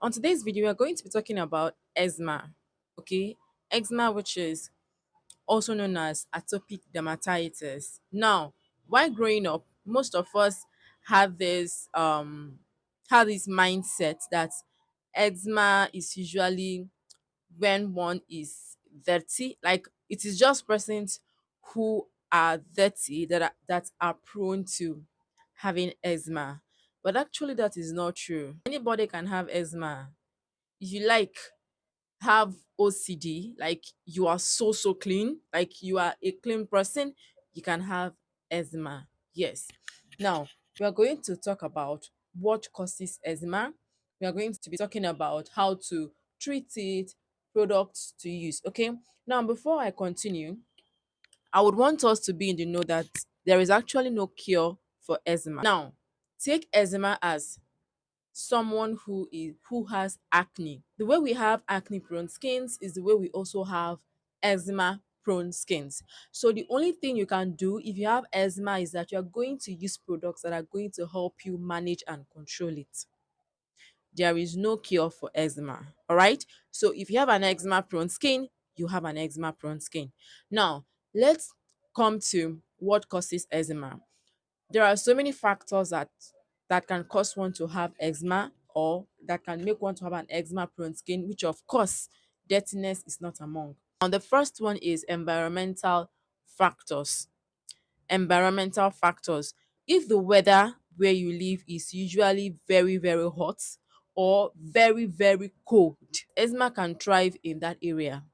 On today's video, we are going to be talking about eczema. Okay, eczema, which is also known as atopic dermatitis. Now, while growing up, most of us have this mindset that eczema is usually when one is dirty. Like it is just persons who are dirty that are prone to having eczema. But actually, that is not true. Anybody can have eczema. If you like have OCD, like you are so clean, like you are a clean person, you can have eczema. Yes. Now, we are going to talk about what causes eczema. We are going to be talking about how to treat it, products to use. Okay. Now, before I continue, I would want us to be in the know that there is actually no cure for eczema. Now, take eczema as someone who has acne. The way we have acne prone skins is the way we also have eczema prone skins. So the only thing you can do if you have eczema is that you are going to use products that are going to help you manage and control it. There is no cure for eczema. All right. So if you have an eczema prone skin, you have an eczema prone skin. Now, let's come to what causes eczema. There are so many factors that can cause one to have eczema or that can make one to have an eczema prone skin, which of course dirtiness is not among. And the first one is environmental factors. Environmental factors. If the weather where you live is usually very hot or very cold, eczema can thrive in that area.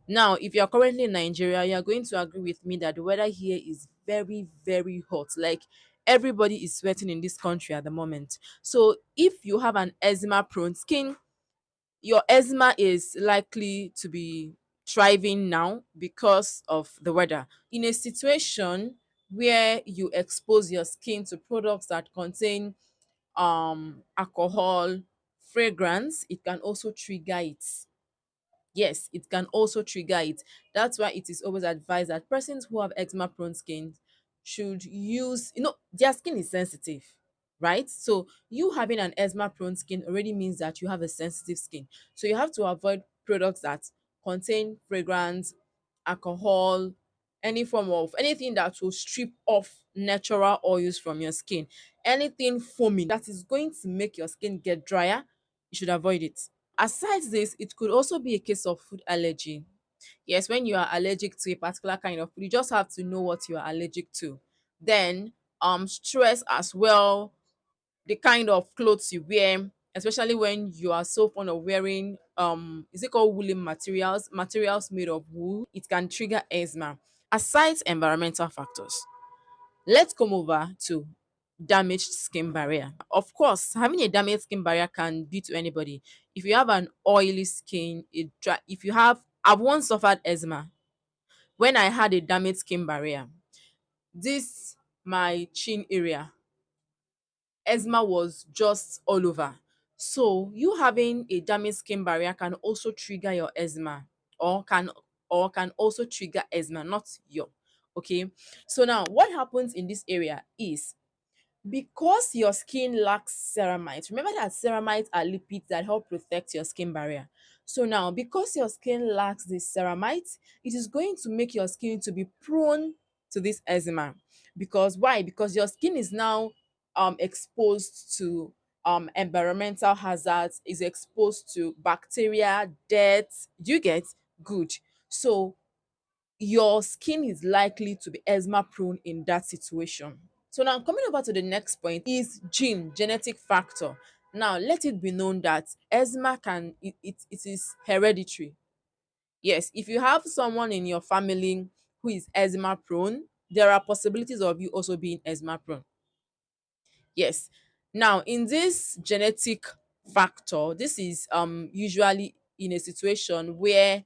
Now, if you're currently in Nigeria, you're going to agree with me that the weather here is very hot. Like everybody is sweating in this country at the moment. So, if you have an eczema prone skin, your eczema is likely to be thriving now because of the weather. In a situation where you expose your skin to products that contain alcohol, fragrance, it can also trigger it. Yes, it can also trigger it. That's why it is always advised that persons who have eczema prone skin should use, their skin is sensitive, right? So you having an eczema prone skin already means that you have a sensitive skin. So you have to avoid products that contain fragrance, alcohol, any form of anything that will strip off natural oils from your skin. Anything foaming that is going to make your skin get drier, you should avoid it. Aside this, it could also be a case of food allergy. Yes, when you are allergic to a particular kind of food, you just have to know what you are allergic to. Then, stress as well, the kind of clothes you wear, especially when you are so fond of wearing is it called woolen materials made of wool, it can trigger eczema. Aside environmental factors, let's come over to damaged skin barrier. Of course, having a damaged skin barrier can be to anybody. If you have an oily skin, if you have, I've once suffered eczema when I had a damaged skin barrier. This my chin area, eczema was just all over. So you having a damaged skin barrier can also trigger your eczema, or can also trigger eczema, not your. Okay. So now what happens in this area is because your skin lacks ceramide. Remember that ceramides are lipids that help protect your skin barrier. So now, because your skin lacks this ceramide, it is going to make your skin to be prone to this eczema. Because why? Because your skin is now exposed to environmental hazards, is exposed to bacteria, dirt. Do you get? Good. So your skin is likely to be eczema prone in that situation. So now coming over to the next point is genetic factor. Now let it be known that eczema it is hereditary. Yes, if you have someone in your family who is eczema prone, there are possibilities of you also being eczema prone. Yes. Now in this genetic factor, this is usually in a situation where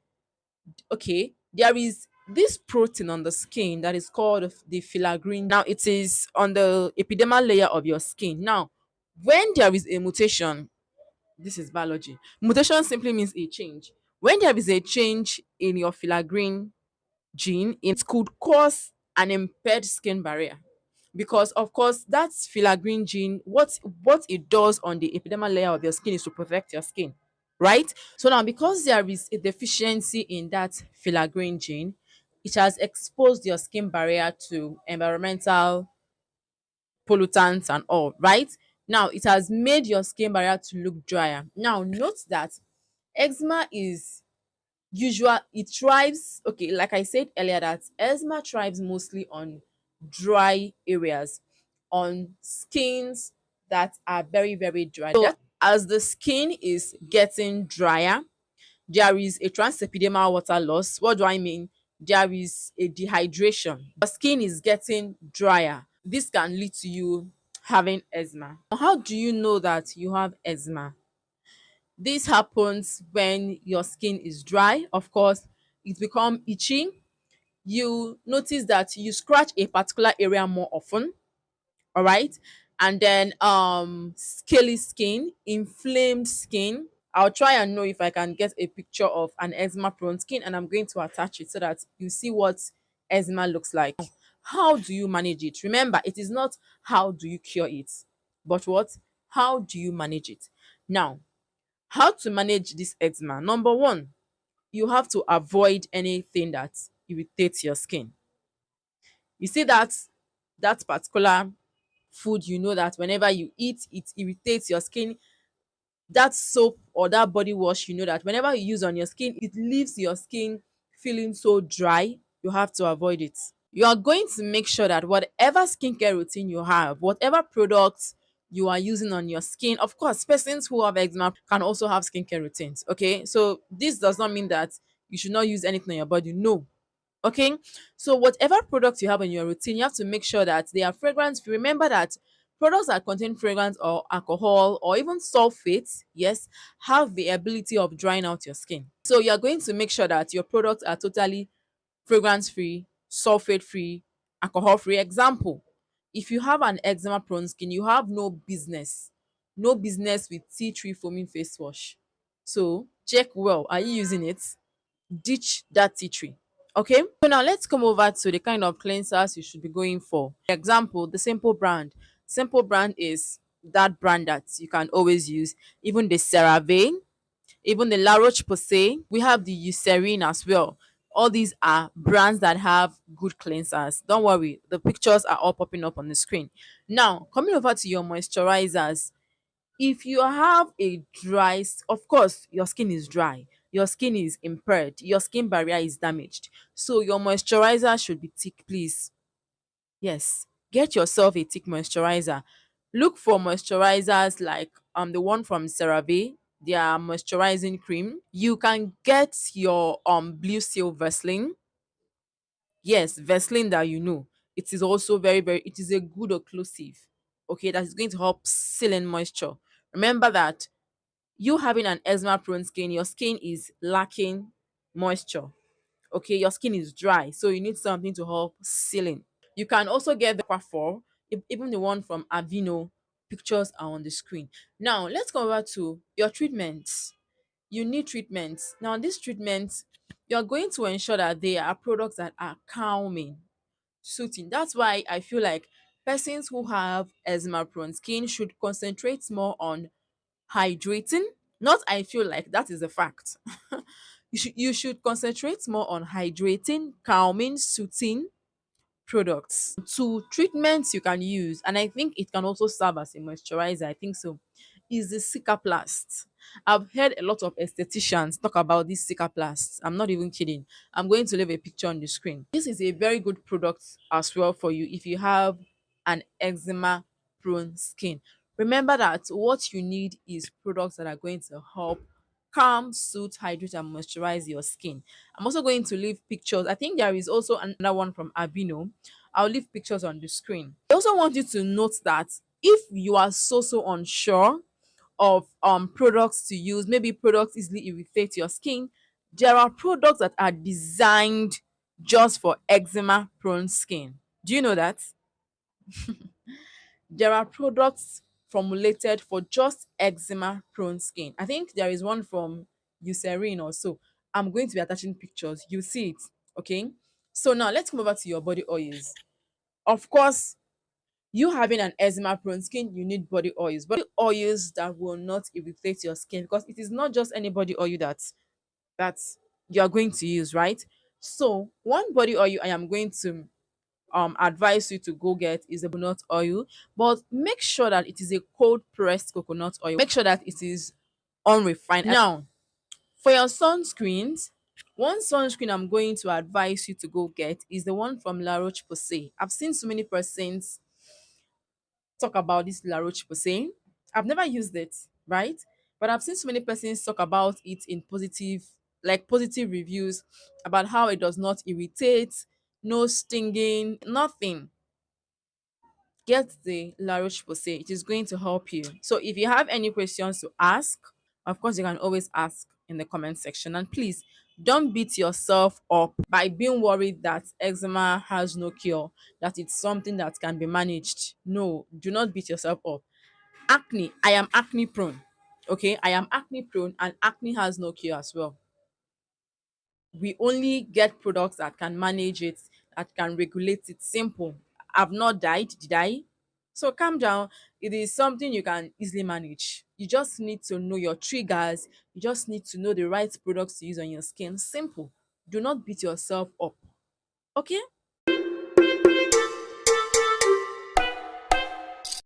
okay, there is this protein on the skin that is called the filaggrin. Now it is on the epidermal layer of your skin. Now when there is a mutation, this is biology, mutation simply means a change. When there is a change in your filaggrin gene, it could cause an impaired skin barrier. because of course that's filaggrin gene. What it does on the epidermal layer of your skin is to protect your skin, right? So now, because there is a deficiency in that filaggrin gene, it has exposed your skin barrier to environmental pollutants and all, right? Now it has made your skin barrier to look drier. Now note that eczema is usual it thrives, okay, like I said earlier, that eczema thrives mostly on dry areas, on skins that are very very dry. So as the skin is getting drier, there is a transepidermal water loss. What do I mean? There is a dehydration. Your skin is getting drier. This can lead to you having eczema. How do you know that you have eczema? This happens when your skin is dry. Of course, it become itchy. You notice that you scratch a particular area more often, all right? And then scaly skin, inflamed skin. I'll try and know if I can get a picture of an eczema prone skin, and I'm going to attach it so that you see what eczema looks like. How do you manage it? Remember, it is not how do you cure it, but what? How do you manage it? Now, how to manage this eczema? Number one, you have to avoid anything that irritates your skin. You see that particular food, you know that whenever you eat, it irritates your skin. That soap or that body wash, you know that whenever you use on your skin, it leaves your skin feeling so dry. You have to avoid it. You are going to make sure that whatever skincare routine you have, whatever products you are using on your skin, of course, persons who have eczema can also have skincare routines. Okay, so this does not mean that you should not use anything on your body. No. Okay, so whatever products you have in your routine, you have to make sure that they are fragrance free. Remember that products that contain fragrance or alcohol or even sulfates, yes, have the ability of drying out your skin. So you're going to make sure that your products are totally fragrance free, sulfate free, alcohol free. Example, if you have an eczema prone skin, you have no business with tea tree foaming face wash. So check well, are you using it? Ditch that tea tree. Okay, so now let's come over to the kind of cleansers you should be going for. For example, the Simple brand. Simple brand is that brand that you can always use. Even the CeraVe, even the La Roche Posay, we have the Eucerin as well. All these are brands that have good cleansers. Don't worry, the pictures are all popping up on the screen. Now, coming over to your moisturizers, if you have a of course your skin is dry, your skin is impaired, your skin barrier is damaged, so your moisturizer should be thick, please. Yes, get yourself a thick moisturizer. Look for moisturizers like the one from CeraVe, their moisturizing cream. You can get your Blue Seal Vaseline. Yes, Vaseline, that you know. It is also very, very, it is a good occlusive. Okay, that is going to help seal in moisture. Remember that you having an eczema prone skin, your skin is lacking moisture. Okay, your skin is dry, so you need something to help sealing. You can also get the Aquaphor, even the one from Aveeno. Pictures are on the screen. Now let's go over to your treatments. You need treatments. Now these treatments, you're going to ensure that they are products that are calming, soothing. That's why I feel like persons who have eczema prone skin should concentrate more on hydrating. Not I feel like, that is a fact. You should concentrate more on hydrating, calming, soothing products. Two treatments you can use, and I think it can also serve as a moisturizer, I think so, is the Cicaplast. I've heard a lot of estheticians talk about this Cicaplast. I'm not even kidding. I'm going to leave a picture on the screen. This is a very good product as well for you if you have an eczema prone skin. Remember that what you need is products that are going to help calm, soothe, hydrate, and moisturize your skin. I'm also going to leave pictures. I think there is also another one from Aveeno. I'll leave pictures on the screen. I also want you to note that if you are so unsure of products to use, maybe products easily irritate your skin, there are products that are designed just for eczema prone skin. Do you know that? There are products formulated for just eczema prone skin. I think there is one from Eucerin also. I'm going to be attaching pictures. You see it. Okay. So now let's move over to your body oils. Of course, You having an eczema prone skin, you need body oils that will not irritate your skin, because it is not just any body oil that you are going to use, right? So one body oil I am going to advise you to go get is a coconut oil, but make sure that it is a cold pressed coconut oil. Make sure that it is unrefined. Now, for your sunscreens, one sunscreen I'm going to advise you to go get is the one from La Roche Posay. I've seen so many persons talk about this La Roche Posay. I've never used it, right? But I've seen so many persons talk about it in positive reviews about how it does not irritate, no stinging, nothing. Get the La Roche Posay. It is going to help you. So if you have any questions to ask, of course, you can always ask in the comment section. And please don't beat yourself up by being worried that eczema has no cure, that it's something that can be managed. No, do not beat yourself up. Acne, I am acne prone. Okay, I am acne prone, and acne has no cure as well. We only get products that can manage it, that can regulate it. Simple. I've not died, did I? So calm down. It is something you can easily manage. You just need to know your triggers. You just need to know the right products to use on your skin. Simple. Do not beat yourself up. Okay?